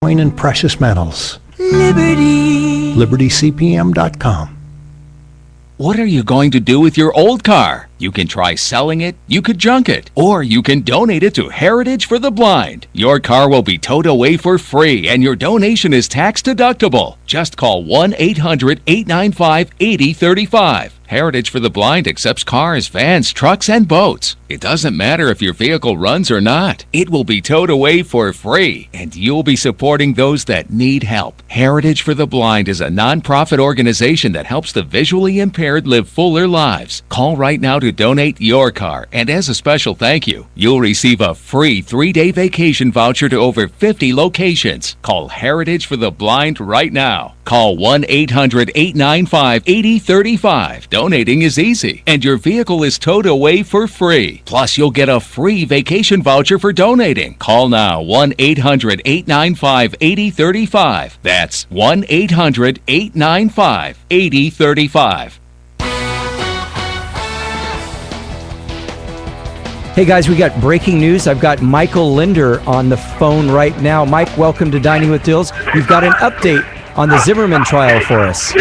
Bitcoin and precious metals. Liberty. LibertyCPM.com. What are you going to do with your old car? You can try selling it, you could junk it, or you can donate it to Heritage for the Blind. Your car will be towed away for free, and your donation is tax deductible. Just call 1-800-895-8035. Heritage for the Blind accepts cars, vans, trucks, and boats. It doesn't matter if your vehicle runs or not. It will be towed away for free, and you'll be supporting those that need help. Heritage for the Blind is a non-profit organization that helps the visually impaired live fuller lives. Call right now to donate your car, and as a special thank you, you'll receive a free 3-day vacation voucher to over 50 locations. Call Heritage for the Blind right now. Call 1-800-895-8035. Donating is easy, and your vehicle is towed away for free. Plus, you'll get a free vacation voucher for donating. Call now, 1-800-895-8035. That's 1-800-895-8035. Hey guys, we got breaking news. I've got Michael Linder on the phone right now. Mike, welcome to Dining with Dills. We've got an update on the Zimmerman trial for us.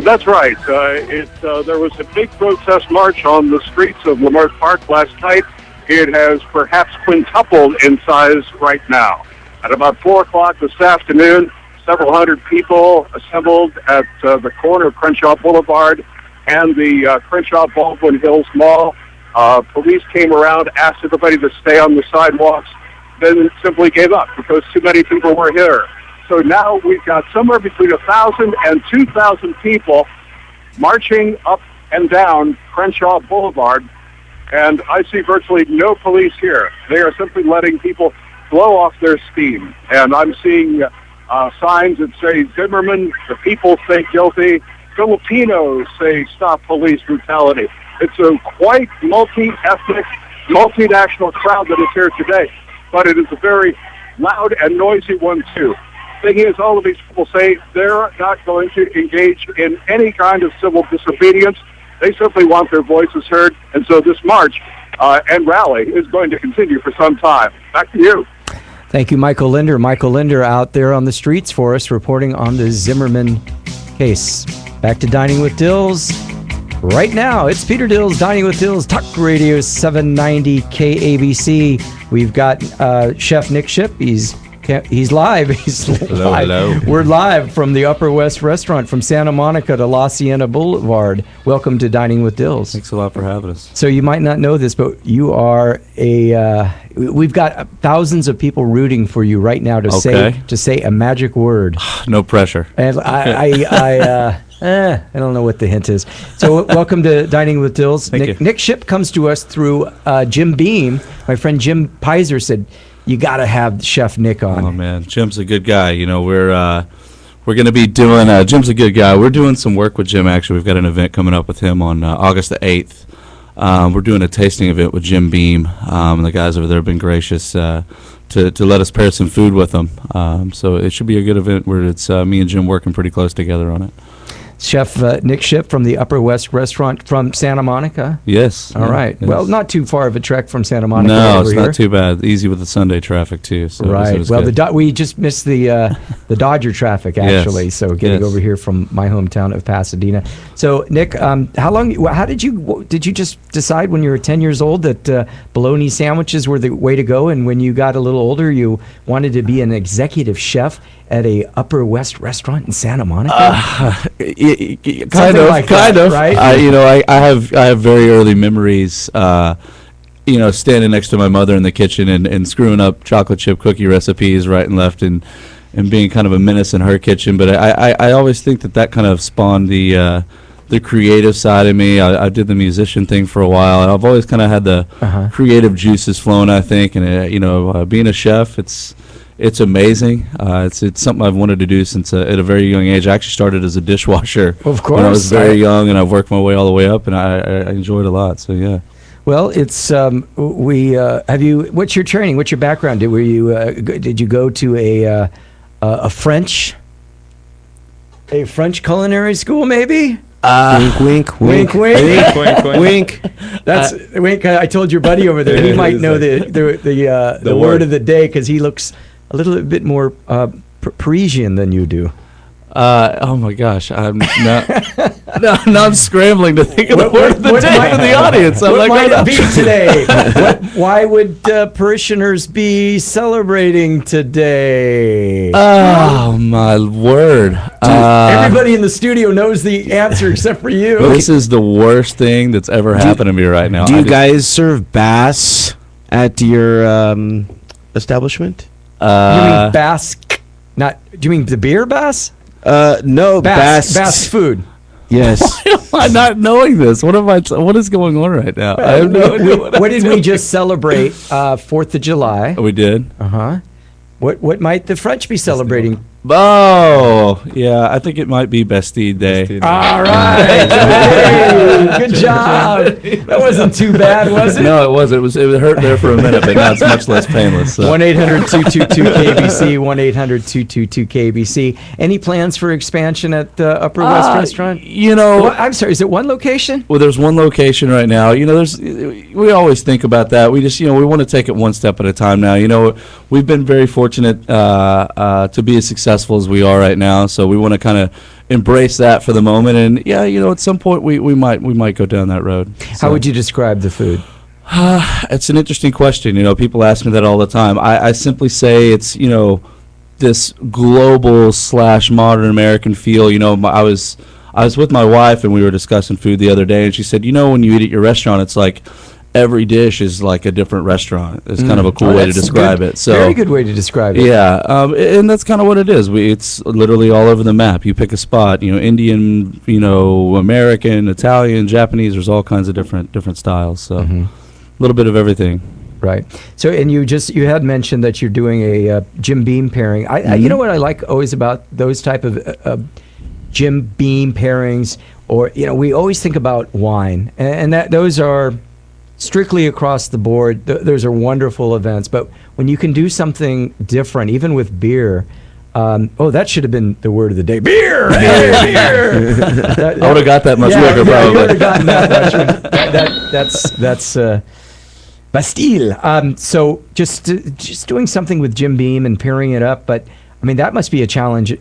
That's right. There was a big protest march on the streets of Lamert Park last night. It has perhaps quintupled in size right now. At about 4 o'clock this afternoon, several hundred people assembled at the corner of Crenshaw Boulevard and the Crenshaw-Baldwin Hills Mall. Police came around, asked everybody to stay on the sidewalks, then simply gave up because too many people were here. So now we've got somewhere between 1,000 and 2,000 people marching up and down Crenshaw Boulevard, and I see virtually no police here. They are simply letting people blow off their steam. And I'm seeing signs that say, Zimmerman, the people say guilty. Filipinos say stop police brutality. It's a quite multi-ethnic, multinational crowd that is here today, but it is a very loud and noisy one, too. Thing is, all of these people say they're not going to engage in any kind of civil disobedience. They simply want their voices heard, and so this march and rally is going to continue for some time. Back to you. Thank you, Michael Linder. Michael Linder out there on the streets for us, reporting on the Zimmerman case. Back to Dining with Dills. Right now, it's Peter Dills, Dining with Dills, Talk Radio 790 KABC. We've got Chef Nick Shipp. He's live. Hello, live. hello. We're live from the Upperwest restaurant from Santa Monica to La Cienega Boulevard. Welcome to Dining with Dills. Thanks a lot for having us. So you might not know this, but you are we've got thousands of people rooting for you right now to say a magic word. No pressure. And I don't know what the hint is. So welcome to Dining with Dills. Thank you. Nick Shipp comes to us through Jim Beam. My friend Jim Pizer said, you got to have Chef Nick on. Oh, man. Jim's a good guy. You know, we're going to be doing, Jim's a good guy. We're doing some work with Jim, actually. We've got an event coming up with him on August the 8th. We're doing a tasting event with Jim Beam. The guys over there have been gracious to let us pair some food with them. So it should be a good event where it's me and Jim working pretty close together on it. Chef Nick Shipp from the Upperwest restaurant from Santa Monica. Yes. All right. Yes. Well, not too far of a trek from Santa Monica. No, over it's here. Not too bad. Easy with the Sunday traffic too. So right. It was Well, good. we just missed the Dodger traffic actually. Yes. So getting over here from my hometown of Pasadena. So Nick, how did you just decide when you were 10 years old that bologna sandwiches were the way to go, and when you got a little older, you wanted to be an executive chef at a Upper West restaurant in Santa Monica? Kind of. Right? I have very early memories. Standing next to my mother in the kitchen and screwing up chocolate chip cookie recipes right and left, and being kind of a menace in her kitchen. But I always think that kind of spawned the creative side of me. I did the musician thing for a while, and I've always kind of had the creative juices flowing, I think. And being a chef, it's amazing. It's something I've wanted to do since at a very young age. I actually started as a dishwasher when I was very young, and I've worked my way all the way up, and I enjoyed it a lot. So yeah. Well, it's have you? What's your training? What's your background? Did you go to a French culinary school maybe? Wink, wink, wink. That's wink. I told your buddy over there. He might know the word of the day because he looks a little bit more Parisian than you do. Oh my gosh, I'm now I'm scrambling to think of the word of the day for the audience. I'm What like, might oh, it be today? Why would parishioners be celebrating today? oh my word! Everybody in the studio knows the answer except for you. This is the worst thing that's ever happened to me right now. Do you guys serve bass at your establishment? You mean Basque? Not? Do you mean the beer Bass? No, Bass food. Yes. Why am I not knowing this? What is going on right now? I have no idea What did we just celebrate? 4th of July. We did. Uh-huh. What might the French be celebrating? Oh, yeah. I think it might be Bastille Day. All right. Hey, good job. That wasn't too bad, was it? No, it wasn't. It hurt there for a minute, but now it's much less painless. So. 1-800-222-KBC, 1-800-222-KBC. Any plans for expansion at the Upperwest restaurant? You know, I'm sorry, is it one location? well, there's one location right now. You know, we always think about that. We just, we want to take it one step at a time now. You know, we've been very fortunate to be as successful as we are right now, so we want to kind of embrace that for the moment. And yeah, at some point we might go down that road. So. How would you describe the food? It's an interesting question. People ask me that all the time. I simply say it's this global / modern American feel. I was with my wife and we were discussing food the other day, and she said, when you eat at your restaurant, it's like every dish is like a different restaurant. It's kind of a cool way to describe it. So very good way to describe it. Yeah, and that's kind of what it is. It's literally all over the map. You pick a spot, Indian, American, Italian, Japanese. There's all kinds of different styles. So a little bit of everything. Right. So, and you had mentioned that you're doing a Jim Beam pairing. I you know what I like always about those type of Jim Beam pairings, or we always think about wine, and that those are strictly across the board. Those are wonderful events, but when you can do something different, even with beer. That should have been the word of the day. Beer! Hey, beer! I would have got that much quicker, probably. You would have gotten that much. That's Bastille. So just doing something with Jim Beam and pairing it up, but I mean that must be a challenge to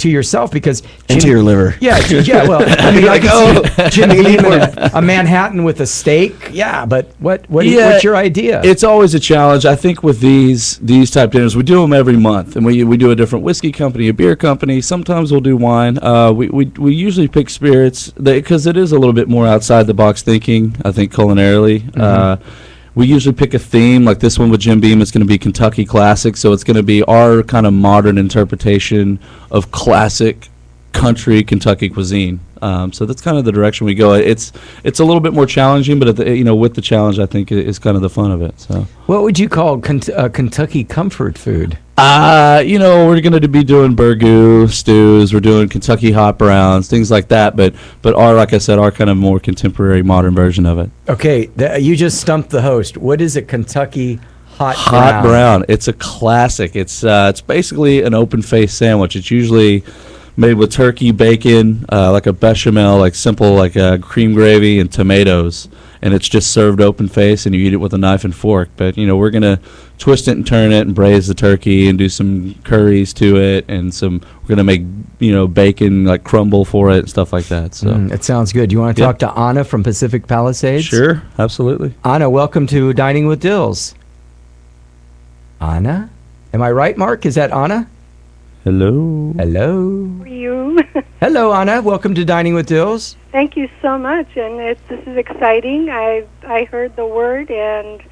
yourself because and to your liver. Yeah. Well, I mean, like Jim Beam a Manhattan with a steak. Yeah, but what's your idea? It's always a challenge. I think with these type dinners, we do them every month, and we do a different whiskey company, a beer company. Sometimes we'll do wine. We usually pick spirits because it is a little bit more outside the box thinking. I think culinarily. We usually pick a theme, like this one with Jim Beam. It's going to be Kentucky Classic, so it's going to be our kind of modern interpretation of classic country Kentucky cuisine. So that's kind of the direction we go. It's a little bit more challenging, but with the challenge, I think is kind of the fun of it. So, what would you call Kentucky comfort food? We're going to be doing burgoo stews. We're doing Kentucky hot browns, things like that. But like I said, our kind of more contemporary, modern version of it. Okay, you just stumped the host. What is a Kentucky hot brown? It's a classic. It's basically an open face sandwich. It's usually made with turkey, bacon, like a bechamel, like simple, like cream gravy and tomatoes, and it's just served open face, and you eat it with a knife and fork. But we're gonna twist it and turn it and braise the turkey and do some curries to it, and we're gonna make bacon like crumble for it and stuff like that. So it sounds good. You want to talk to Anna from Pacific Palisades? Sure, absolutely. Anna, welcome to Dining with Dills. Anna, am I right, Mark? Is that Anna? Hello. Hello. How are you? Hello, Anna. Welcome to Dining with Dills. Thank you so much, and this is exciting. I heard the word, and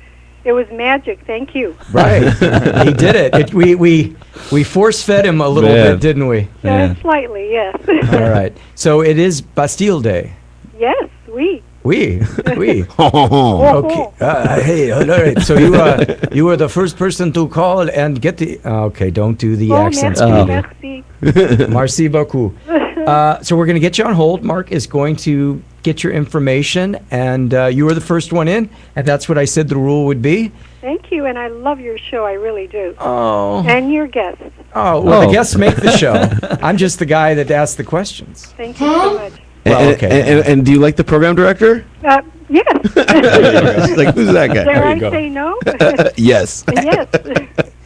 it was magic. Thank you. Right, he did it. We force fed him a little bit, didn't we? Slightly, yes. All right. So it is Bastille Day. Yes, we. We. Okay. Hey, all right. So you were the first person to call and get the. Okay, don't do the accents. Merci. Merci beaucoup. So we're going to get you on hold. Mark is going to get your information, and you were the first one in, and that's what I said the rule would be. Thank you, and I love your show. I really do. Oh. And your guests. Oh, well, the guests make the show. I'm just the guy that asks the questions. Thank you so much. Well, okay. And do you like the program director? Yes. She's like, who's that guy? Dare I say no? Yes. Yes.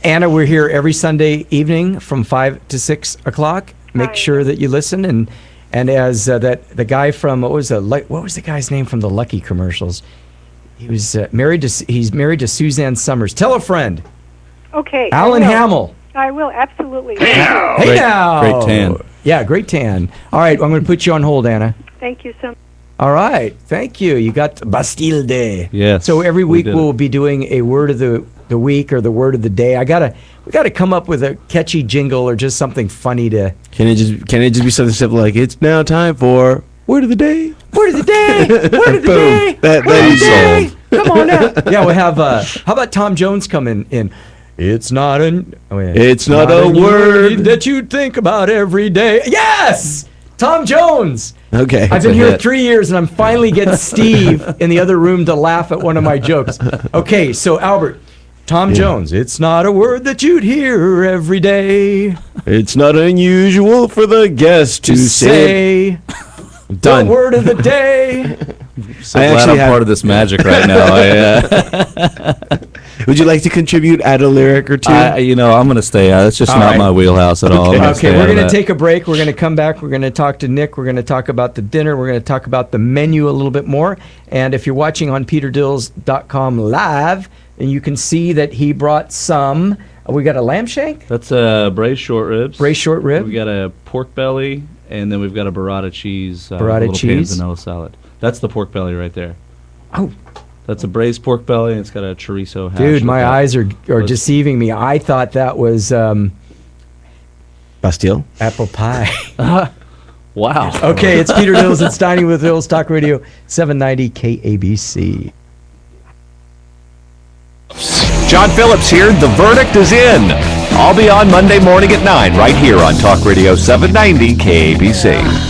Anna, we're here every Sunday evening from 5 to 6 o'clock. Make Hi. sure that you listen. And as the guy from, what was the guy's name from the Lucky commercials? He was he's married to Suzanne Summers. Tell a friend. Okay. Alan I will. Hamill. I will, absolutely. Hey Great- now. great tan. Yeah, great tan. All right, I'm going to put you on hold, Anna. Thank you so much. All right, thank you. You got Bastille Day. Yes, So every we week did we'll it. be doing a word of the week or the word of the day. We gotta come up with a catchy jingle or just something funny to. Can it just be something simple like, it's now time for Word of the Day? Word of the day. Word of the Boom. day. That Word of the is day. sold. Come on now. Yeah, we'll have. How about Tom Jones coming in? It's not It's not a word that you think about every day. Yes, Tom Jones. Okay. I've been a here hit. 3 years, and I'm finally getting Steve in the other room to laugh at one of my jokes. Okay, so Albert, Tom Jones. It's not a word that you'd hear every day It's not unusual for the guest to say. Done. the word of the day. So I glad actually I'm have- part of this magic right now. Would you like to contribute, add a lyric or two? I'm going to stay out. It's just All not right. my wheelhouse at all. I'm gonna stay Okay, out we're of going to that. take a break. We're going to come back. We're going to talk to Nick. We're going to talk about the dinner. We're going to talk about the menu a little bit more. And if you're watching on peterdills.com live, and you can see that he brought some. We got a lamb shank, That's braised short ribs. braised short rib. We got a pork belly, and then we've got a burrata cheese. Burrata little cheese. panzanella salad. That's the pork belly right there. Oh. That's a braised pork belly, and it's got a chorizo hash. Dude, with my that. eyes are Let's- deceiving me. I thought that was Bastille? apple pie. Wow. Okay, it's Peter Dills. It's Dining with Dills, Talk Radio 790 KABC. John Phillips here. The verdict is in. I'll be on Monday morning at 9 right here on Talk Radio 790 KABC.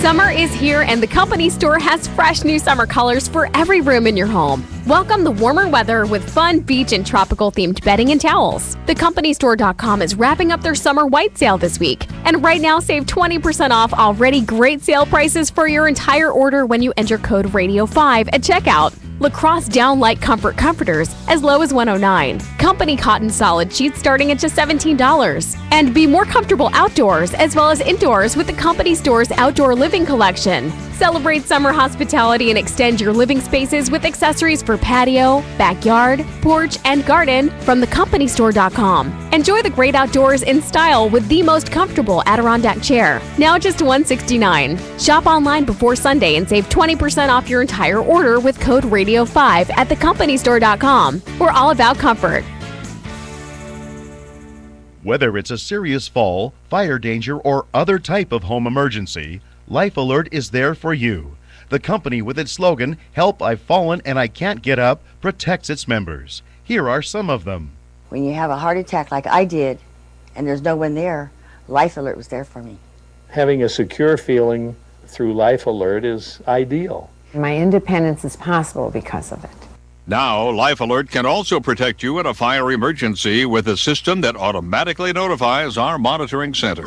Summer is here, and the company store has fresh new summer colors for every room in your home. Welcome the warmer weather with fun beach and tropical themed bedding and towels. Thecompanystore.com is wrapping up their summer white sale this week. And right now, save 20% off already great sale prices for your entire order when you enter code RADIO5 at checkout. Lacrosse Downlight Comfort Comforters as low as $109. Company Cotton Solid Sheets starting at just $17. And be more comfortable outdoors as well as indoors with the Company Store's Outdoor Living Collection. Celebrate summer hospitality and extend your living spaces with accessories for patio, backyard, porch, and garden from thecompanystore.com. Enjoy the great outdoors in style with the most comfortable Adirondack chair, now just $169. Shop online before Sunday and save 20% off your entire order with code RADIO5 at thecompanystore.com. We're all about comfort. Whether it's a serious fall, fire danger, or other type of home emergency, Life Alert is there for you. The company, with its slogan, "Help, I've fallen and I can't get up," protects its members. Here are some of them. When you have a heart attack like I did, and there's no one there, Life Alert was there for me. Having a secure feeling through Life Alert is ideal. My independence is possible because of it. Now, Life Alert can also protect you in a fire emergency with a system that automatically notifies our monitoring center.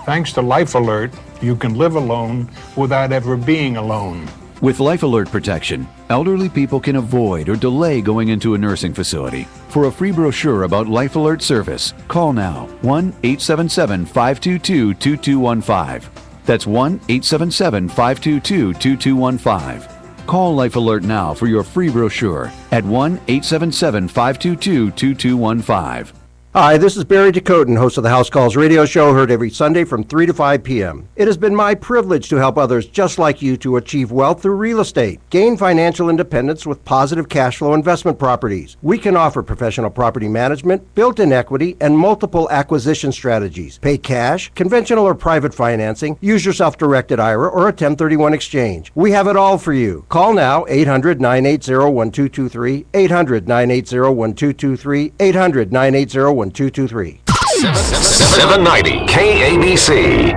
Thanks to Life Alert, you can live alone without ever being alone. With Life Alert protection, elderly people can avoid or delay going into a nursing facility. For a free brochure about Life Alert service, call now 1-877-522-2215. That's 1-877-522-2215. Call Life Alert now for your free brochure at 1-877-522-2215. Hi, this is Barry DeCoten, host of the House Calls radio show, heard every Sunday from 3 to 5 p.m. It has been my privilege to help others just like you to achieve wealth through real estate, gain financial independence with positive cash flow investment properties. We can offer professional property management, built-in equity, and multiple acquisition strategies. Pay cash, conventional or private financing, use your self-directed IRA or a 1031 exchange. We have it all for you. Call now, 800-980-1223, 800-980-1223, 800-980-1223. 790 KABC.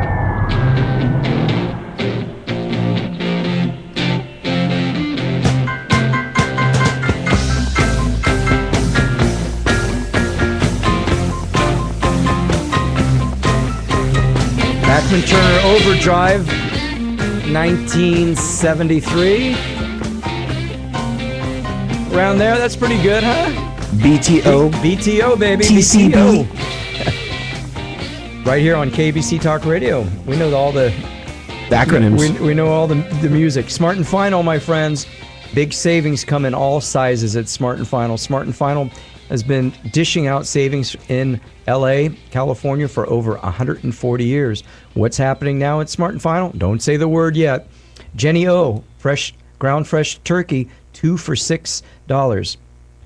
Bachman Turner Overdrive, 1973. Around there, that's pretty good, huh? BTO. BTO, baby. TCB. BTO. Right here on KBC Talk Radio. We know all the acronyms. We know all the music. Smart and Final, my friends. Big savings come in all sizes at Smart and Final. Smart and Final has been dishing out savings in LA, California for over 140 years. What's happening now at Smart and Final? Don't say the word yet. Jenny O, ground fresh turkey, 2 for $6.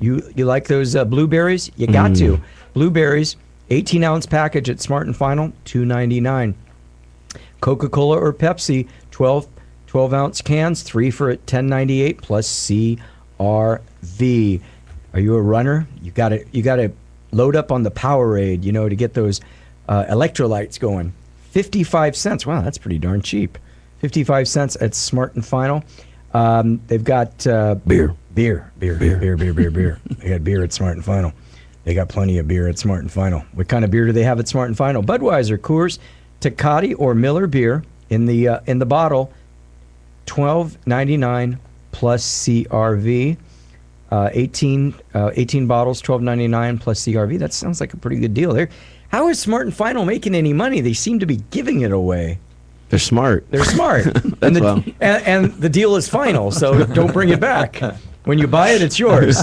You like those blueberries? You got to. Blueberries, 18-ounce package at Smart and Final, $2.99. Coca-Cola or Pepsi, 12-ounce cans, 3 for $10.98 plus CRV. Are you a runner? You got to load up on the Powerade, to get those electrolytes going. 55 cents. Wow, that's pretty darn cheap. 55 cents at Smart and Final. They've got beer. They got beer at Smart and Final. They got plenty of beer at Smart and Final. What kind of beer do they have at Smart and Final? Budweiser, Coors, Tecate, or Miller beer in the bottle, $12.99 plus CRV. 18 bottles, $12.99 plus CRV. That sounds like a pretty good deal there. How is Smart and Final making any money? They seem to be giving it away. They're smart. They're smart. and the deal is final, so don't bring it back. When you buy it, it's yours.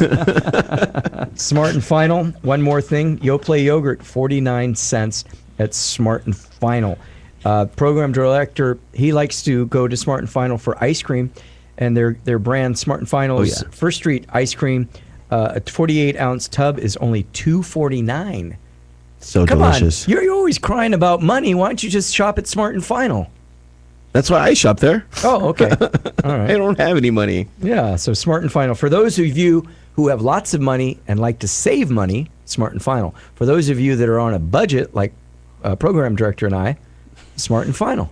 Smart and Final. One more thing. Yoplait yogurt, 49 cents at Smart and Final. Program director, he likes to go to Smart and Final for ice cream, and their brand Smart and Final's First Street ice cream, a 48-ounce tub is only $2.49. So Come delicious. on, you're always crying about money. Why don't you just shop at Smart and Final? That's why I shop there. Oh, okay. All right. I don't have any money. Yeah, so Smart and Final. For those of you who have lots of money and like to save money, Smart and Final. For those of you that are on a budget, like program director and I, Smart and Final.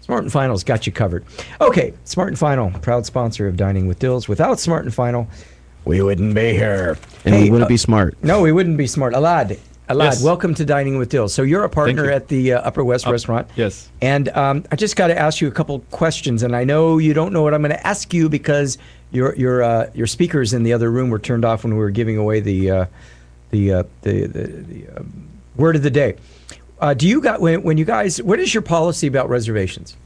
Smart and Final's got you covered. Okay, Smart and Final, proud sponsor of Dining with Dills. Without Smart and Final, we wouldn't be here. And we wouldn't be smart. No, we wouldn't be smart. Alad, Yes. welcome to Dining with Dills. So you're a partner at the Upperwest restaurant. Yes. And I just got to ask you a couple questions, and I know you don't know what I'm going to ask you because your speakers in the other room were turned off when we were giving away the word of the day. Do you got when you guys? What is your policy about reservations?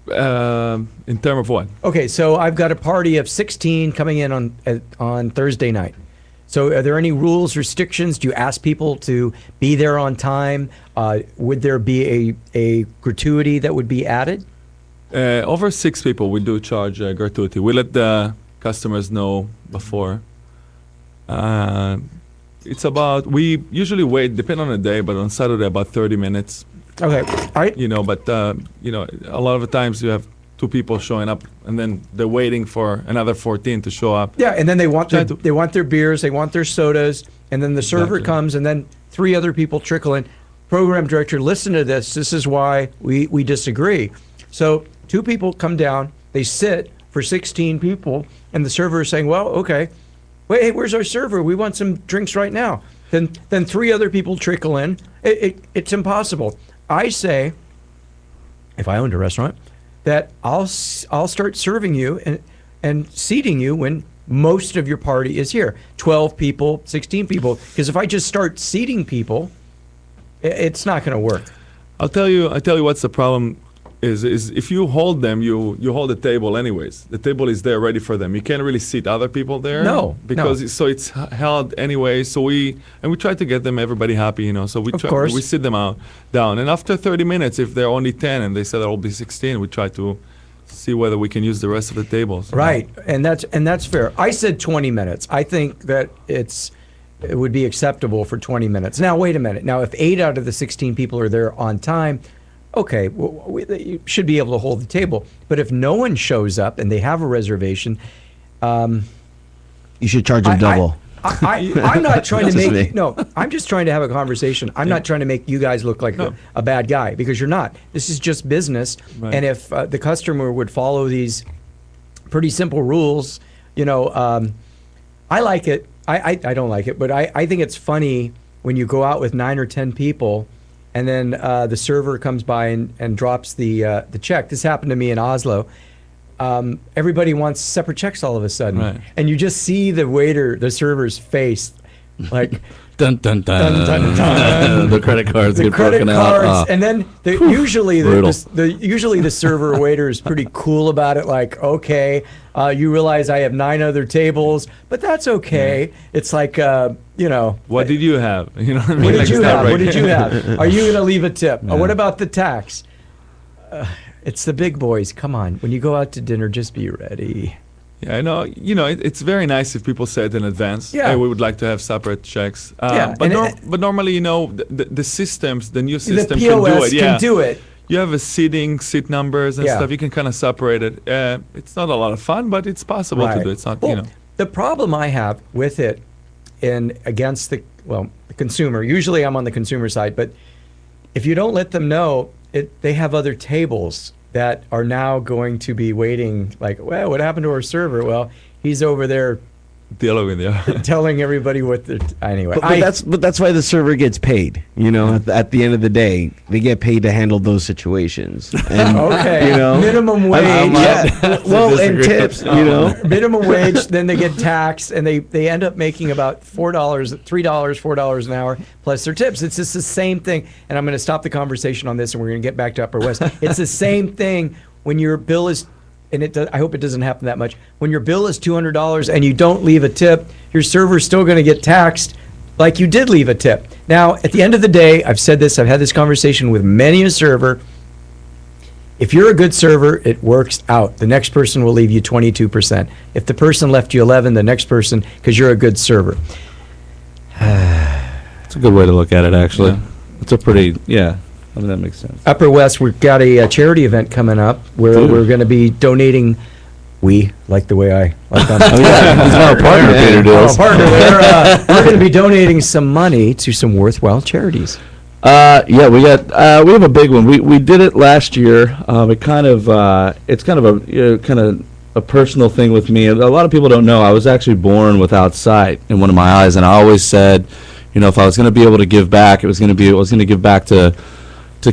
In terms of what? Okay, so I've got a party of 16 coming in on Thursday night. So are there any rules, restrictions? Do you ask people to be there on time? Would there be a gratuity that would be added? Over 6 people, we do charge gratuity. We let the customers know before. It's about, we usually wait, depending on the day, but on Saturday about 30 minutes. Okay, all right. But a lot of the times you have 2 people showing up, and then they're waiting for another 14 to show up. Yeah, and then they want their beers, they want their sodas, and then the server comes, and then 3 other people trickle in. Program director, listen to this. This is why we disagree. So 2 people come down, they sit for 16 people, and the server is saying, well, okay, wait, hey, where's our server? We want some drinks right now. Then 3 other people trickle in. It's impossible. I say, if I owned a restaurant, that I'll start serving you and seating you when most of your party is here. 12 people, 16 people. Because if I just start seating people, it's not going to work. I'll tell you what's the problem is if you hold them, you hold the table anyways. The table is there ready for them. You can't really seat other people there. No, because no. It's held anyway. So we try to get everybody happy, So we sit them down. And after 30 minutes, if they're only 10 and they said there'll be 16, we try to see whether we can use the rest of the tables. Right, and that's fair. I said 20 minutes. I think that it would be acceptable for 20 minutes. Now, wait a minute. Now, if 8 out of the 16 people are there on time, okay, you should be able to hold the table. But if no one shows up and they have a reservation, you should charge them double. I'm not trying to make I'm just trying to have a conversation. I'm not trying to make you guys look like a bad guy, because you're not. This is just business. Right. And if the customer would follow these pretty simple rules, I like it. I don't like it, but I think it's funny when you go out with 9 or 10 people and then the server comes by and drops the check. This happened to me in Oslo. Everybody wants separate checks all of a sudden, Right. and you just see the server's face, like Dun dun dun. dun dun dun. The credit cards The get credit broken cards, out. and then usually Brutal. usually the server or waiter is pretty cool about it. Like, okay, you realize I have 9 other tables, but that's okay. It's like, What did you have? You know what I mean? what Like, did you it's not have? right. What did you have? Are you going to leave a tip? Yeah. What about the tax? It's the big boys. Come on. When you go out to dinner, just be ready. Yeah, I know. It's very nice if people say it in advance. Yeah. Hey, we would like to have separate checks. Yeah, But and but normally, the systems, the new The system POS can do it. Yeah. can do it. You have a seat numbers and Yeah. stuff. You can kind of separate it. It's not a lot of fun, but it's possible to Right. do. It's not, Well, the problem I have with it against the consumer, usually I'm on the consumer side, but if you don't let them know, they have other tables that are now going to be waiting, like, well, what happened to our server? Well, he's over there dealing with you. telling everybody what they're anyway. But that's why the server gets paid. At the end of the day, they get paid to handle those situations. And, Okay. Minimum wage. Well, and tips. Minimum wage. Then they get taxed, and they end up making about $3, $4 an hour plus their tips. It's just the same thing. And I'm going to stop the conversation on this, and we're going to get back to Upper West. It's the same thing when your bill is. And I hope it doesn't happen that much. When your bill is $200 and you don't leave a tip, your server's still going to get taxed like you did leave a tip. Now, at the end of the day, I've said this, I've had this conversation with many a server. If you're a good server, it works out. The next person will leave you 22%. If the person left you 11, the next person, because you're a good server. It's a good way to look at it, actually. It's a pretty, I mean, that makes sense. Upper West, we've got a charity event coming up where we're going to be donating. We like the way I like that. He's our partner, Peter Dills. Partner. We're going to be donating some money to some worthwhile charities. We have a big one. We did it last year. It's kind of a personal thing with me. A lot of people don't know I was actually born without sight in one of my eyes, and I always said, if I was going to be able to give back, I was going to give back to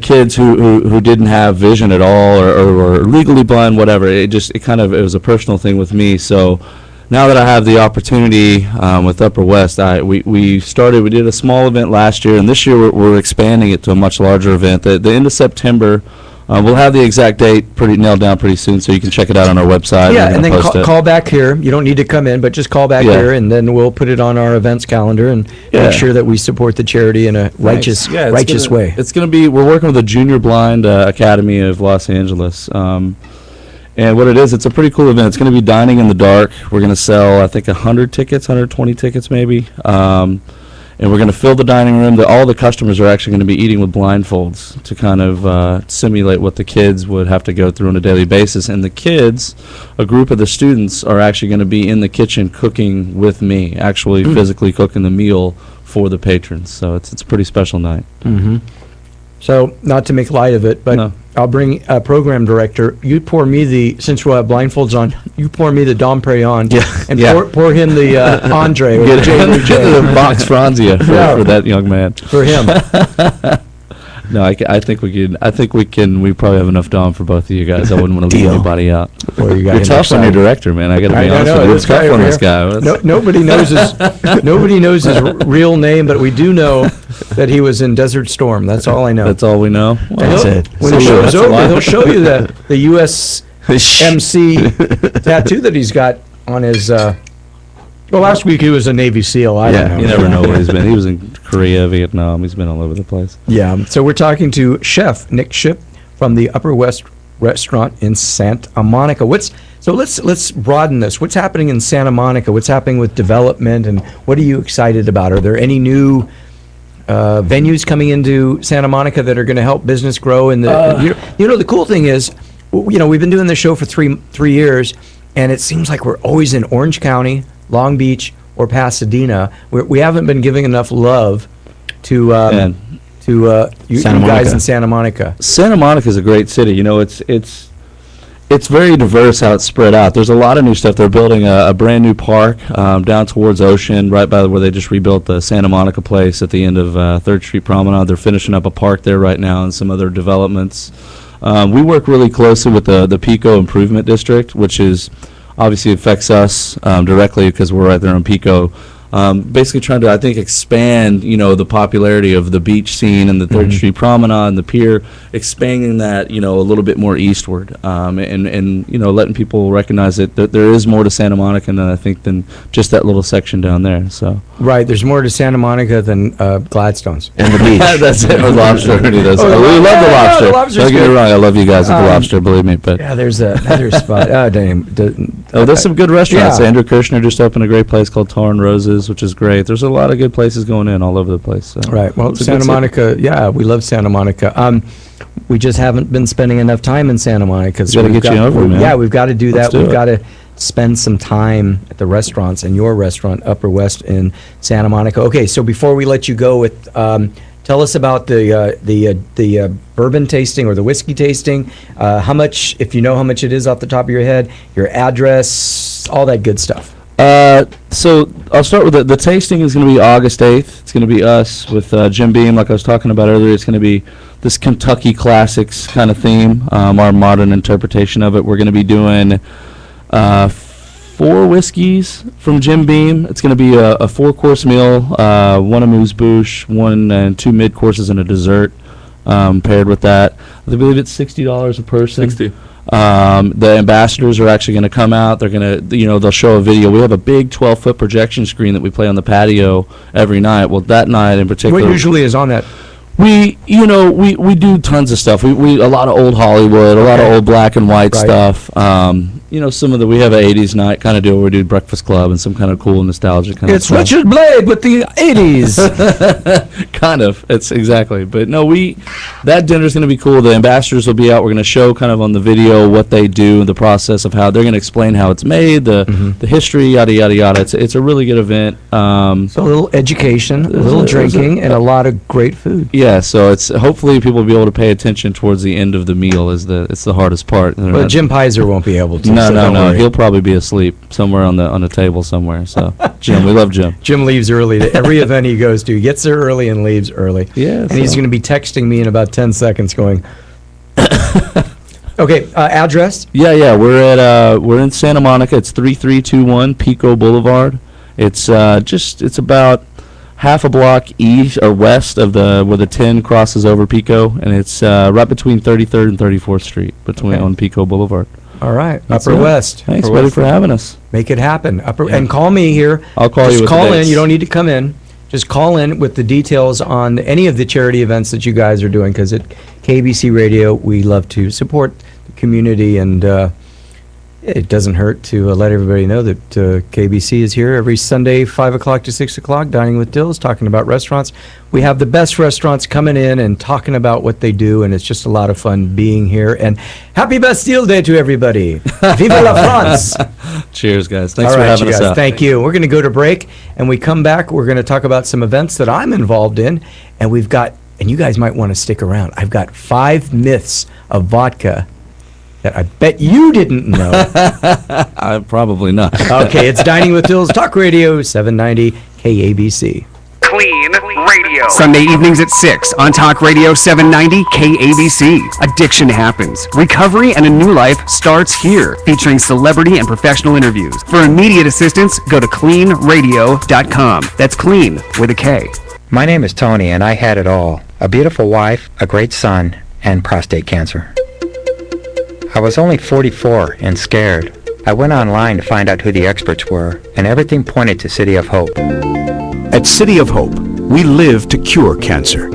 kids who didn't have vision at all or legally blind, whatever. It was a personal thing with me. So now that I have the opportunity with Upper West, we did a small event last year, and this year we're expanding it to a much larger event. The end of September, we'll have the exact date nailed down pretty soon, so you can check it out on our website. Yeah, and then call back here. You don't need to come in, but just call back here, and then we'll put it on our events calendar and make sure that we support the charity in a righteous way. It's going to be, we're working with the Junior Blind Academy of Los Angeles. And what it is, it's a pretty cool event. It's going to be dining in the dark. We're going to sell, I think, 120 tickets maybe. And we're going to fill the dining room. All the customers are actually going to be eating with blindfolds to kind of simulate what the kids would have to go through on a daily basis. And the kids, a group of the students, are actually going to be in the kitchen cooking with me, actually physically cooking the meal for the patrons. So it's a pretty special night. Mm-hmm. So, not to make light of it, but I'll bring a program director. You pour me since we'll have blindfolds on, you pour me the Dom Perignon and pour him the Andre. Get the box Franzia for that young man. For him. No, I think we can. We probably have enough Dom for both of you guys. I wouldn't want to leave anybody out. You're tough on your director, man. I got to be honest with you. It's tough on this guy. Nobody knows his real name, but we do know that he was in Desert Storm. That's all I know. That's all we know. That's it. When the show's over, he'll show you the USMC tattoo that he's got on his. Well, last week he was a Navy SEAL. I don't know. You never know where he's been. He was in Korea, Vietnam. He's been all over the place. Yeah. So we're talking to Chef Nick Shipp from the Upper West Restaurant in Santa Monica. Let's broaden this. What's happening in Santa Monica? What's happening with development, and what are you excited about? Are there any new venues coming into Santa Monica that are going to help business grow? And the cool thing is, we've been doing this show for three years, and it seems like we're always in Orange County, Long Beach, or Pasadena. We haven't been giving enough love to you guys in Santa Monica. Santa Monica is a great city. it's very diverse how it's spread out. There's a lot of new stuff. They're building a brand new park down towards Ocean, right by where they just rebuilt the Santa Monica place at the end of 3rd Street Promenade. They're finishing up a park there right now and some other developments. We work really closely with the Pico Improvement District, which is obviously affects us directly because we're right there in Pico. Basically trying to, I think, expand, the popularity of the beach scene and the 3rd Street Promenade and the pier, expanding that, a little bit more eastward, and letting people recognize that there is more to Santa Monica than just that little section down there. So right, there's more to Santa Monica than Gladstone's and the beach. That's it. Or Lobster. We love the Lobster. Don't get me wrong, I love you guys at the Lobster, believe me. But yeah, there's another spot. Oh, damn. There's some good restaurants. Yeah. Andrew Kirshner just opened a great place called Tar and Roses, which is great. There's a lot of good places going in all over the place. So. Right. Well, Santa Monica, we love Santa Monica. We just haven't been spending enough time in Santa Monica. Got to get you over, man. Yeah, we've got to do that. We've got to spend some time at the restaurants, and your restaurant, Upperwest in Santa Monica. Okay, so before we let you go with, tell us about the bourbon tasting or the whiskey tasting. How much, if you know how much it is off the top of your head, your address, all that good stuff. So I'll start with the tasting is going to be August 8th. It's going to be us with Jim Beam, like I was talking about earlier. It's going to be this Kentucky Classics kind of theme, our modern interpretation of it. We're going to be doing 4 whiskeys from Jim Beam. It's going to be a 4-course meal, 1 amuse-bouche, 1 and 2 mid-courses and a dessert paired with that. I believe it's $60 a person. 60. The ambassadors are actually going to come out. They're going to, they'll show a video. We have a big 12-foot projection screen that we play on the patio every night. Well, that night in particular, What usually is on that? we do tons of stuff. We a lot of old Hollywood, a lot of old black and white stuff. Some of we have an 80s night kind of deal where we do Breakfast Club and some kind of cool nostalgic kind of stuff. It's Richard Blade with the 80s. Kind of. It's exactly. But no, that dinner's going to be cool. The ambassadors will be out. We're going to show kind of on the video what they do, the process of how they're going to explain how it's made, the history, yada yada yada. It's a really good event. So a little education, a little drinking, and a lot of great food. Yeah, so it's hopefully people will be able to pay attention towards the end of the meal. It's the hardest part. But Jim Pizer won't be able to. No. He'll probably be asleep somewhere on the table somewhere. So Jim, we love Jim. Jim leaves early to every event he goes to. He gets there early and leaves early. Yeah, and he's going to be texting me in about 10 seconds, going. Okay, address? Yeah. We're in Santa Monica. It's 3321 Pico Boulevard. It's it's about half a block east or west of where the 10 crosses over Pico, and it's right between 33rd and 34th Street on Pico Boulevard. All right, That's Upper it. West. Thanks, Upper buddy, West. for having us. Make it happen. And call me here. I'll call you with the call in. dates. You don't need to come in. Just call in with the details on any of the charity events that you guys are doing, because at KBC Radio, we love to support the community, and it doesn't hurt to let everybody know that KBC is here every Sunday, 5 o'clock to 6 o'clock, Dining with Dills, talking about restaurants. We have the best restaurants coming in and talking about what they do, and it's just a lot of fun being here. And happy Bastille Day to everybody. Vive la France. Cheers, guys. Thanks All for right, having you us guys, out. thank you. We're going to go to break, and we come back. We're going to talk about some events that I'm involved in, and we've got, and you guys might want to stick around. I've got 5 myths of vodka that I bet you didn't know. Probably not. Okay, it's Dining with Dills, Talk Radio 790 KABC. Clean Radio. Sunday evenings at 6 on Talk Radio 790 KABC. Addiction happens. Recovery and a new life starts here. Featuring celebrity and professional interviews. For immediate assistance, go to cleanradio.com. That's clean with a K. My name is Tony, and I had it all. A beautiful wife, a great son, and prostate cancer. I was only 44 and scared. I went online to find out who the experts were, and everything pointed to City of Hope. At City of Hope, we live to cure cancer.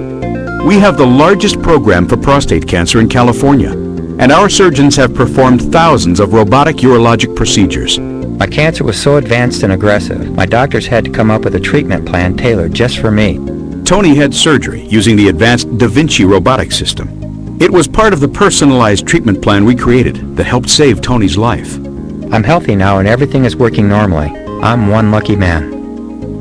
We have the largest program for prostate cancer in California, and our surgeons have performed thousands of robotic urologic procedures. My cancer was so advanced and aggressive, my doctors had to come up with a treatment plan tailored just for me. Tony had surgery using the advanced Da Vinci robotic system. It was part of the personalized treatment plan we created that helped save Tony's life. I'm healthy now and everything is working normally. I'm one lucky man.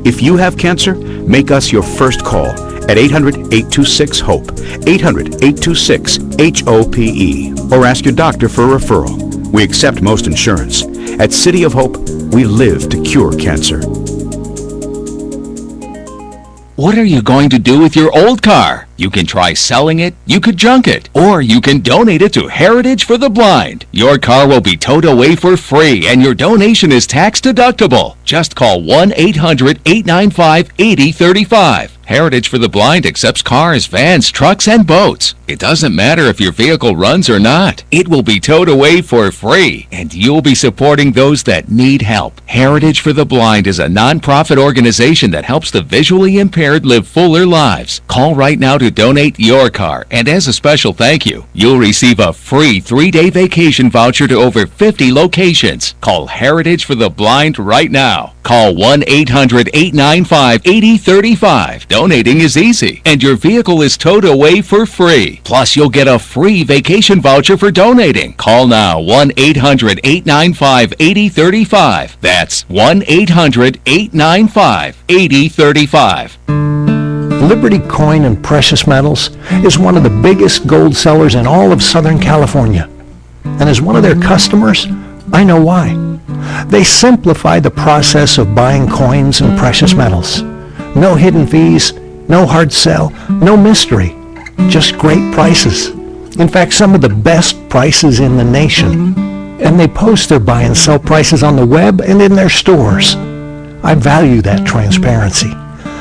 If you have cancer, make us your first call at 800-826-HOPE, 800-826-HOPE, or ask your doctor for a referral. We accept most insurance. At City of Hope, we live to cure cancer. What are you going to do with your old car? You can try selling it, you could junk it, or you can donate it to Heritage for the Blind. Your car will be towed away for free and your donation is tax deductible. Just call 1-800-895-8035. Heritage for the Blind accepts cars, vans, trucks, and boats. It doesn't matter if your vehicle runs or not. It will be towed away for free, and you'll be supporting those that need help. Heritage for the Blind is a non-profit organization that helps the visually impaired live fuller lives. Call right now to donate your car, and as a special thank you, you'll receive a free 3-day vacation voucher to over 50 locations. Call Heritage for the Blind right now. Call 1-800-895-8035. Donating is easy, and your vehicle is towed away for free. Plus, you'll get a free vacation voucher for donating. Call now, 1-800-895-8035. That's 1-800-895-8035. Liberty Coin and Precious Metals is one of the biggest gold sellers in all of Southern California. And as one of their customers, I know why. They simplify the process of buying coins and precious metals. No hidden fees, no hard sell, no mystery, just great prices. In fact, some of the best prices in the nation. And they post their buy and sell prices on the web and in their stores. I value that transparency.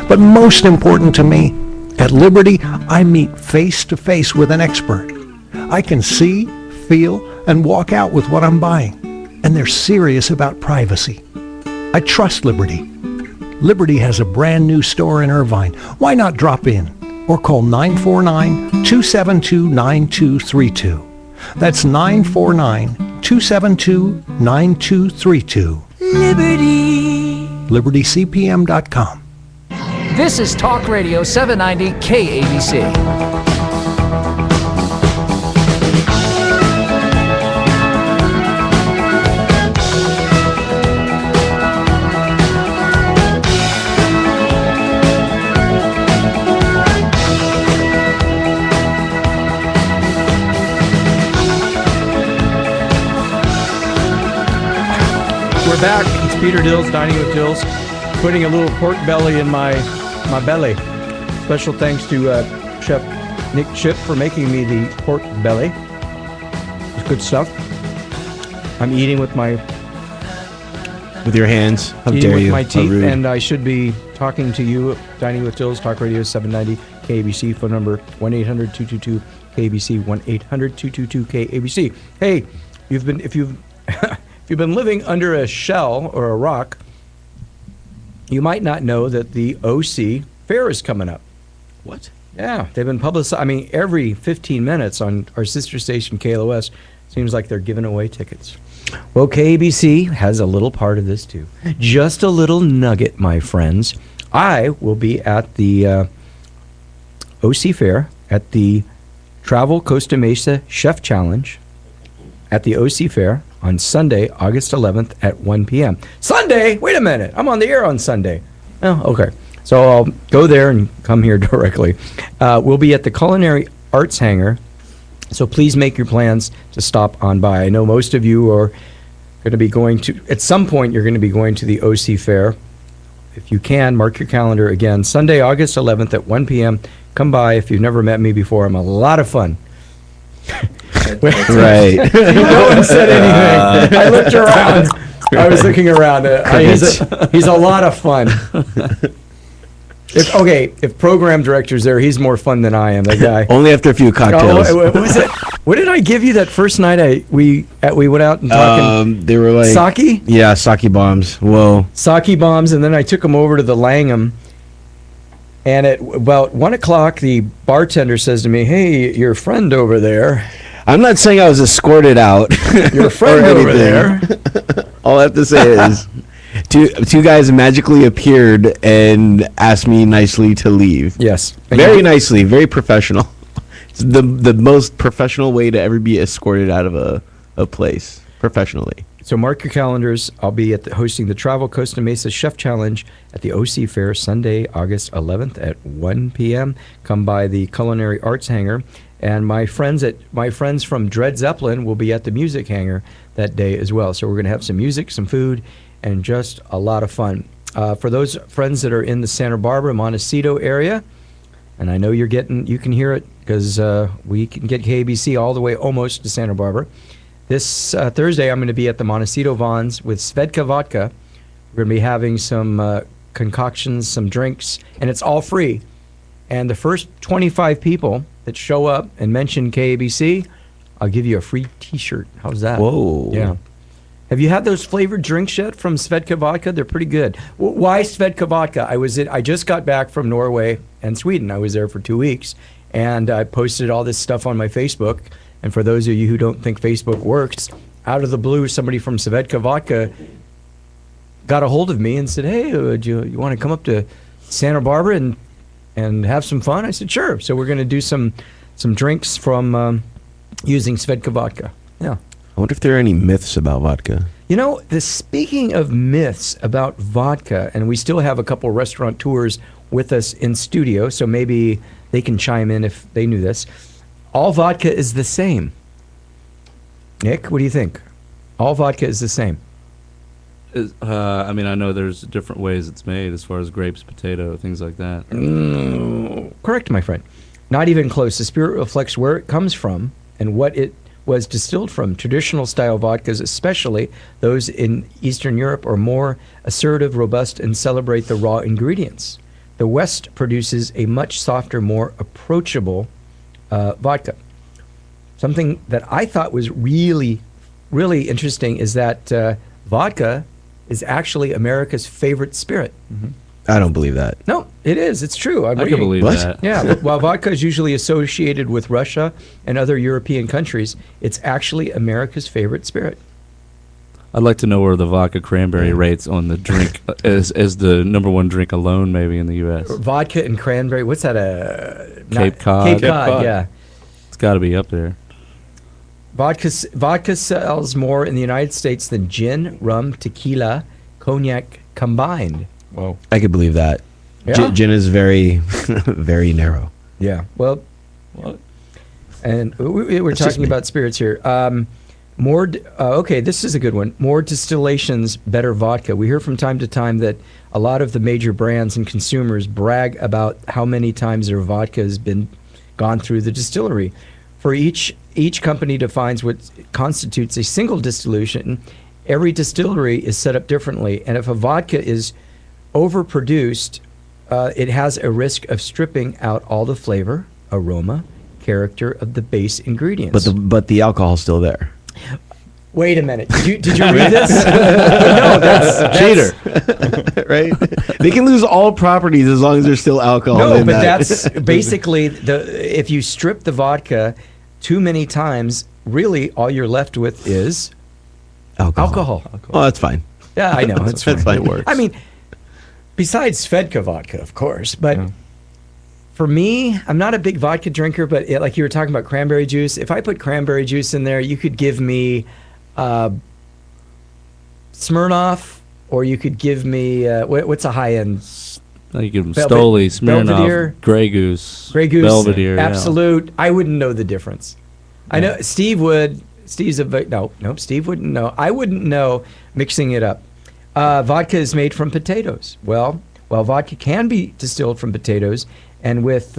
But most important to me, at Liberty, I meet face to face with an expert. I can see, feel, and walk out with what I'm buying. And they're serious about privacy. I trust Liberty. Liberty has a brand new store in Irvine. Why not drop in or call 949-272-9232. That's 949-272-9232. Liberty. LibertyCPM.com. This is Talk Radio 790 KABC. We're back. It's Peter Dills, Dining with Dills, putting a little pork belly in my belly. Special thanks to Chef Nick Shipp for making me the pork belly. It's good stuff. I'm eating with your hands. How eating dare with you? my How teeth, rude. and I should be talking to you. Dining with Dills, Talk Radio 790 KABC. Phone number 1-800-222-KABC. 1-800-222-KABC. Hey, if you've been living under a shell or a rock, you might not know that the OC Fair is coming up. What? Yeah, they've been publicized. I mean, every 15 minutes on our sister station, KLOS, seems like they're giving away tickets. Well, KABC has a little part of this, too. Just a little nugget, my friends. I will be at the OC Fair at the Travel Costa Mesa Chef Challenge at the OC Fair on Sunday, August 11th at 1 p.m. Sunday? Wait a minute. I'm on the air on Sunday. Oh, okay. So I'll go there and come here directly. We'll be at the Culinary Arts Hangar, so please make your plans to stop on by. I know most of you are going to be going to, at some point, you're going to be going to the OC Fair. If you can, mark your calendar again. Sunday, August 11th at 1 p.m. Come by. If you've never met me before, I'm a lot of fun. Right. No one said anything. I looked around. I was looking around. He's a lot of fun. If program director's there, he's more fun than I am. That guy. Only after a few cocktails. What was it? What did I give you that first night? We went out and talking. They were like sake. Yeah, sake bombs. Whoa. Sake bombs, and then I took them over to the Langham. And at about 1 o'clock, the bartender says to me, "Hey, your friend over there." I'm not saying I was escorted out. Your friend over there. All I have to say is, two guys magically appeared and asked me nicely to leave. Yes, very nicely, very professional. It's the most professional way to ever be escorted out of a place professionally. So mark your calendars. I'll be hosting the Travel Costa Mesa Chef Challenge at the OC Fair Sunday, August 11th at 1 p.m. Come by the Culinary Arts Hangar. And my friends from Dred Zeppelin will be at the Music Hangar that day as well. So we're going to have some music, some food, and just a lot of fun. For those friends that are in the Santa Barbara, Montecito area, and I know you can hear it because we can get KABC all the way almost to Santa Barbara. This Thursday, I'm going to be at the Montecito Vons with Svedka Vodka. We're going to be having some concoctions, some drinks, and it's all free. And the first 25 people that show up and mention KABC, I'll give you a free T-shirt. How's that? Whoa. Yeah. Have you had those flavored drinks yet from Svedka Vodka? They're pretty good. Why Svedka Vodka? I just got back from Norway and Sweden. I was there for 2 weeks, and I posted all this stuff on my Facebook. And for those of you who don't think Facebook works, out of the blue, somebody from Svedka Vodka got a hold of me and said, "Hey, you want to come up to Santa Barbara and have some fun?" I said, "Sure." So we're going to do some drinks from using Svedka Vodka. Yeah. I wonder if there are any myths about vodka. You know, speaking of myths about vodka, and we still have a couple restaurateurs with us in studio, so maybe they can chime in if they knew this. All vodka is the same. Nick, what do you think? All vodka is the same. I mean, I know there's different ways it's made as far as grapes, potato, things like that. Correct, my friend. Not even close. The spirit reflects where it comes from and what it was distilled from. Traditional style vodkas, especially those in Eastern Europe, are more assertive, robust, and celebrate the raw ingredients. The West produces a much softer, more approachable vodka. Something that I thought was really, really interesting is that vodka is actually America's favorite spirit. Mm-hmm. I don't believe that. No, it is. It's true. I can believe that. Yeah. While vodka is usually associated with Russia and other European countries, it's actually America's favorite spirit. I'd like to know where the vodka cranberry rates on the drink as the number one drink alone, maybe in the U.S. Vodka and cranberry. What's that? Cape Cod. Cape Cod. Yeah. It's got to be up there. Vodka sells more in the United States than gin, rum, tequila, cognac combined. Whoa. I could believe that. Yeah. Gin is very, very narrow. Yeah. Well, and we're talking about spirits here. Okay, this is a good one. More distillations, better vodka. We hear from time to time that a lot of the major brands and consumers brag about how many times their vodka has been gone through the distillery. For each company defines what constitutes a single distillation. Every distillery is set up differently, and if a vodka is overproduced, it has a risk of stripping out all the flavor, aroma, character of the base ingredients. But the alcohol's still there. Wait a minute. Did you read this? No, that's cheater. Right? They can lose all properties as long as there's still alcohol. No, but that's basically if you strip the vodka too many times, really all you're left with is alcohol. Oh, that's fine. Yeah, I know. That's fine. That's fine. It works. I mean, besides Svedka vodka, of course, but for me, I'm not a big vodka drinker, but like you were talking about cranberry juice, if I put cranberry juice in there, you could give me Smirnoff, or you could give me, what's a high-end? You give them Stoli, Smirnoff, Belvedere, Grey Goose, Belvedere, Absolute. Yeah. I wouldn't know the difference. I know Steve would. Steve wouldn't know. I wouldn't know mixing it up. Vodka is made from potatoes. Well, vodka can be distilled from potatoes, and with,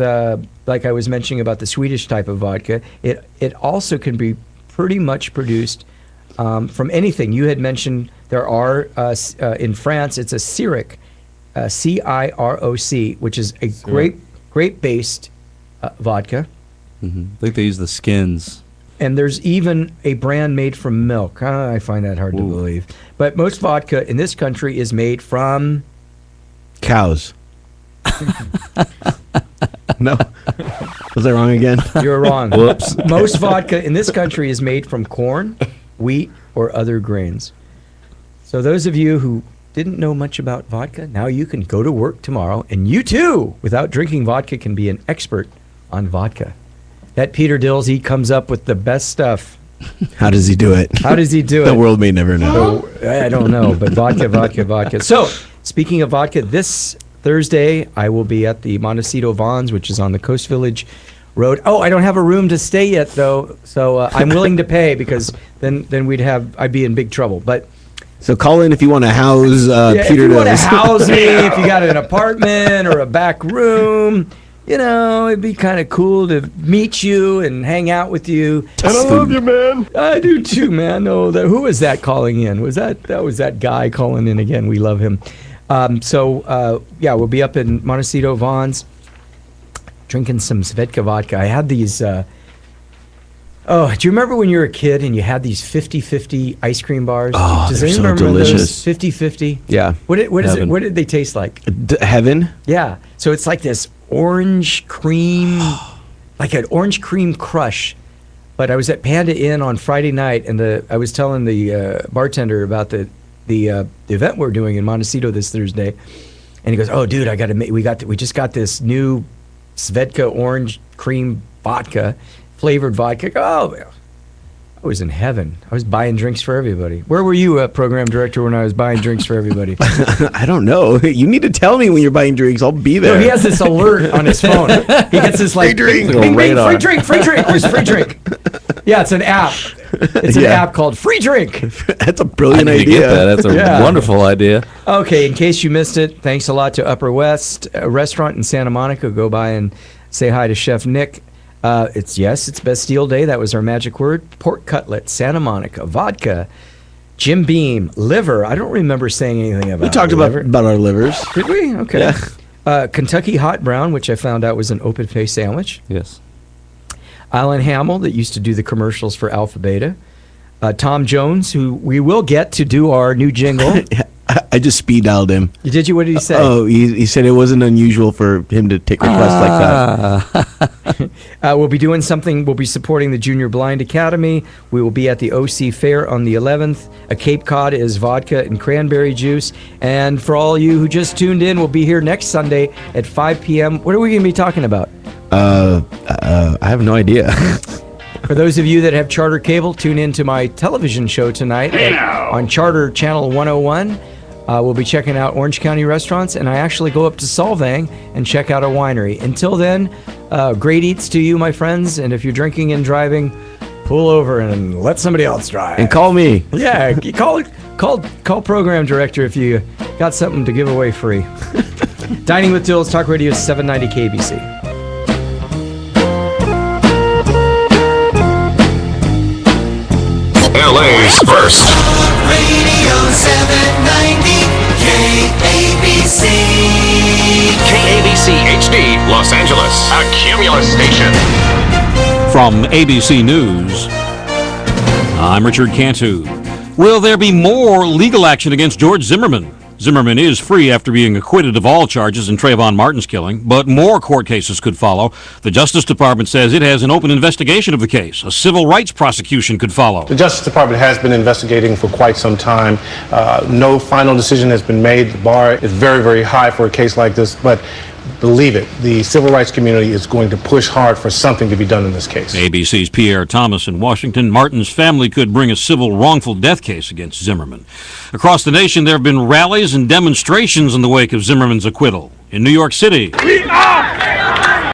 like I was mentioning about the Swedish type of vodka, it also can be pretty much produced from anything. You had mentioned there are, in France, it's a Ciroc, C-I-R-O-C, which is a grape-based vodka. Mm-hmm. I think they use the skins. And there's even a brand made from milk. I find that hard to believe. But most vodka in this country is made from... cows. No. Was I wrong again? You're wrong. Whoops. Most vodka in this country is made from corn, wheat, or other grains. So those of you who didn't know much about vodka, now you can go to work tomorrow, and you too, without drinking vodka, can be an expert on vodka. That Peter Dills, he comes up with the best stuff. How does he do it? How does he do it? The world may never know. I don't know, but vodka. So, speaking of vodka, this Thursday I will be at the Montecito Vons, which is on the Coast Village wrote, "Oh, I don't have a room to stay yet, though, so I'm willing to pay because then I'd be in big trouble." But so call in if you want to house Peter. If you want to Dills. house me, if you got an apartment or a back room, it'd be kind of cool to meet you and hang out with you. And I love you, man. I do too, man. No, who was that calling in? Was that guy calling in again? We love him. We'll be up in Montecito, Vaughn's, drinking some Svedka vodka. I had these. Do you remember when you were a kid and you had these 50-50 ice cream bars? Oh, Does they're so anyone remember delicious. those 50-50? Yeah. What did they taste like? Heaven. Yeah. So it's like this orange cream, like an orange cream crush. But I was at Panda Inn on Friday night, and I was telling the bartender about the event we're doing in Montecito this Thursday, and he goes, "Oh, dude, we just got this new Svedka orange cream vodka, flavored vodka." Oh, I was in heaven. I was buying drinks for everybody. Where were you, program director, when I was buying drinks for everybody? I don't know. You need to tell me when you're buying drinks. I'll be there. No, he has this alert on his phone. He gets this like, free drink. Bing, bing, free drink, free drink. Where's free drink? Yeah, it's an app. It's an app called Free Drink. That's a brilliant I need to idea. get that. That's a wonderful idea. Okay, in case you missed it, thanks a lot to Upperwest Restaurant in Santa Monica. Go by and say hi to Chef Nick. It's Bastille Day. That was our magic word. Pork cutlet, Santa Monica, vodka, Jim Beam, liver. I don't remember saying anything about. We talked about our livers. Did we? Okay. Yeah. Kentucky Hot Brown, which I found out was an open face sandwich. Yes. Alan Hamill, that used to do the commercials for Alpha Beta. Tom Jones, who we will get to do our new jingle. I just speed dialed him. Did you? What did he say? Oh, he said it wasn't unusual for him to take requests like that. We'll be doing something. We'll be supporting the Junior Blind Academy. We will be at the OC Fair on the 11th. A Cape Cod is vodka and cranberry juice. And for all you who just tuned in, we'll be here next Sunday at 5 p.m. What are we going to be talking about? I have no idea. For those of you that have Charter Cable, tune in to my television show tonight on Charter Channel 101. We'll be checking out Orange County restaurants, and I actually go up to Solvang and check out a winery. Until then, great eats to you, my friends, and if you're drinking and driving, pull over and let somebody else drive. And call me. Yeah, call program director if you got something to give away free. Dining with Dills, Talk Radio 790 KBC. LA's first. Radio 790 KABC. KABC HD, Los Angeles. A Cumulus station. From ABC News, I'm Richard Cantu. Will there be more legal action against George Zimmerman? Zimmerman is free after being acquitted of all charges in Trayvon Martin's killing, but more court cases could follow. The Justice Department says it has an open investigation of the case. A civil rights prosecution could follow. The Justice Department has been investigating for quite some time. No final decision has been made. The bar is very, very high for a case like this, but believe it, the civil rights community is going to push hard for something to be done in this case. ABC's Pierre Thomas in Washington. Martin's family could bring a civil wrongful death case against Zimmerman. Across the nation, there have been rallies and demonstrations in the wake of Zimmerman's acquittal. In New York City, We are